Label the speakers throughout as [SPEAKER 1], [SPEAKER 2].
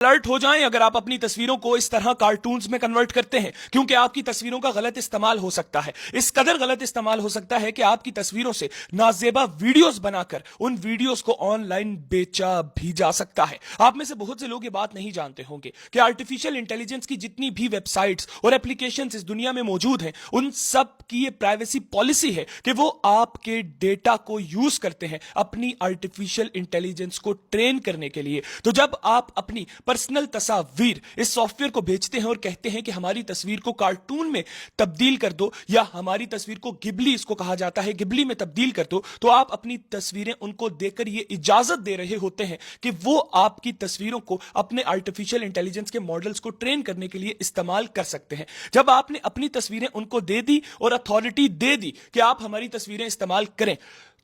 [SPEAKER 1] Alert हो जाएं अगर आप अपनी तस्वीरों को इस तरह कार्टून्स में कन्वर्ट करते हैं, क्योंकि आपकी तस्वीरों का गलत इस्तेमाल हो सकता है। इस कदर गलत इस्तेमाल हो सकता है कि आपकी तस्वीरों से नाजेबा वीडियोस बनाकर उन वीडियोस को ऑनलाइन बेचा भी जा सकता है। आप में से बहुत से लोग ये बात नहीं जानते होंगे कि आर्टिफिशियल इंटेलिजेंस की जितनी भी वेबसाइट्स और एप्लीकेशंस इस दुनिया में मौजूद हैं, उन सब की ये प्राइवेसी पॉलिसी है कि वो आपके डेटा को यूज करते हैं अपनी आर्टिफिशियल इंटेलिजेंस को ट्रेन करने के लिए। तो जब आप अपनी पर्सनल तस्वीर इस सॉफ्टवेयर को भेजते हैं और कहते हैं कि हमारी तस्वीर को कार्टून में तब्दील कर दो, या हमारी तस्वीर को गिबली, इसको कहा जाता है, गिबली में तब्दील कर दो, तो आप अपनी तस्वीरें उनको देकर ये इजाजत दे रहे होते हैं कि वो आपकी तस्वीरों को अपने आर्टिफिशियल इंटेलिजेंस के मॉडल्स को ट्रेन करने के लिए इस्तेमाल कर सकते हैं। जब आपने अपनी तस्वीरें उनको दे दी और अथॉरिटी दे दी कि आप हमारी तस्वीरें इस्तेमाल करें,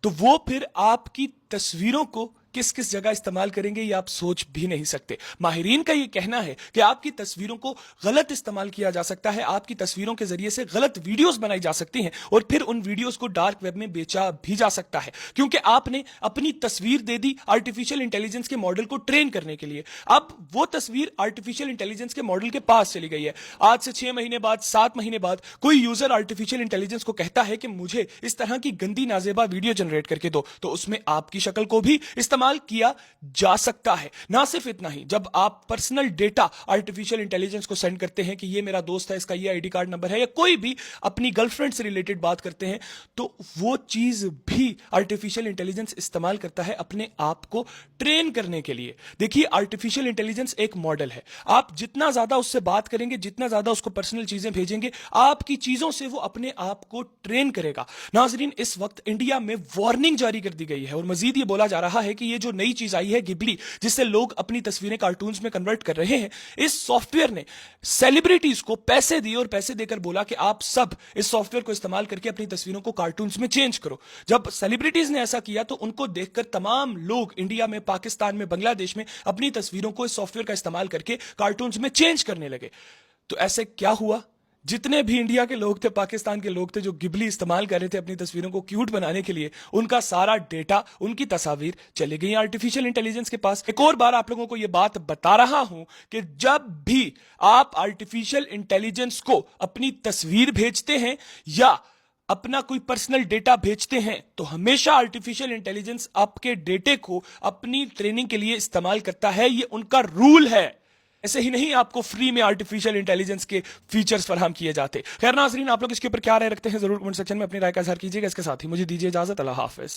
[SPEAKER 1] तो वो फिर आपकी तस्वीरों को किस किस जगह इस्तेमाल करेंगे ये आप सोच भी नहीं सकते। माहिरीन का ये कहना है कि आपकी तस्वीरों को गलत इस्तेमाल किया जा सकता है, आपकी तस्वीरों के जरिए से गलत वीडियोस बनाई जा सकती हैं और फिर उन वीडियोस को डार्क वेब में बेचा भी जा सकता है, क्योंकि आपने अपनी तस्वीर दे दी आर्टिफिशियल इंटेलिजेंस के मॉडल को ट्रेन करने के लिए। अब वो तस्वीर आर्टिफिशियल इंटेलिजेंस के मॉडल के पास चली गई है। आज से 6 महीने बाद, 7 महीने बाद कोई यूजर आर्टिफिशियल इंटेलिजेंस को कहता है कि मुझे इस तरह की गंदी नाजेबा वीडियो जनरेट करके दो, तो उसमें आपकी शक्ल को भी इस्तेमाल किया जा सकता है। ना सिर्फ इतना ही, जब आप पर्सनल डेटा आर्टिफिशियल इंटेलिजेंस को सेंड करते हैं कि ये मेरा दोस्त है, इसका ये आईडी कार्ड नंबर है, या कोई भी अपनी गर्लफ्रेंड से रिलेटेड बात करते हैं, तो वो चीज भी आर्टिफिशियल इंटेलिजेंस इस्तेमाल करता है अपने आप को ट्रेन करने के लिए। देखिए, आर्टिफिशियल इंटेलिजेंस एक मॉडल है। आप जितना ज्यादा उससे बात करेंगे, जितना ज्यादा उसको पर्सनल चीजें भेजेंगे, आपकी चीजों से वो अपने आप को ट्रेन करेगा। नाजरीन, इस वक्त इंडिया में वार्निंग जारी कर दी गई है और मजीद ये बोला जा रहा है कि ये जो नई चीज आई है गिबली, जिससे लोग अपनी तस्वीरें कार्टून्स में कन्वर्ट कर रहे हैं, इस सॉफ्टवेयर ने सेलिब्रिटीज को पैसे दिए और पैसे देकर बोला कि आप सब इस सॉफ्टवेयर को इस्तेमाल करके अपनी तस्वीरों को कार्टून्स में चेंज करो। जब सेलिब्रिटीज ने ऐसा किया तो उनको देखकर तमाम लोग इंडिया में, पाकिस्तान में, बांग्लादेश में अपनी तस्वीरों को इस सॉफ्टवेयर का इस्तेमाल करके कार्टून्स में चेंज करने लगे। तो ऐसे क्या हुआ? जितने भी इंडिया के लोग थे, पाकिस्तान के लोग थे जो गिबली इस्तेमाल कर रहे थे अपनी तस्वीरों को क्यूट बनाने के लिए, उनका सारा डेटा, उनकी तस्वीर चली गई आर्टिफिशियल इंटेलिजेंस के पास। एक और बार आप लोगों को यह बात बता रहा हूं कि जब भी आप आर्टिफिशियल इंटेलिजेंस को अपनी तस्वीर भेजते हैं या अपना कोई पर्सनल डेटा भेजते हैं, तो हमेशा आर्टिफिशियल इंटेलिजेंस आपके डेटे को अपनी ट्रेनिंग के लिए इस्तेमाल करता है। ये उनका रूल है। ऐसे ही नहीं आपको फ्री में आर्टिफिशियल इंटेलिजेंस के फीचर्स फराहम किए जाते। खैर नाज़रीन, आप लोग इसके ऊपर क्या राय रखते हैं जरूर कमेंट सेक्शन में अपनी राय का इजहार कीजिएगा। इसके साथ ही मुझे दीजिए इजाजत। अल्लाह हाफिज।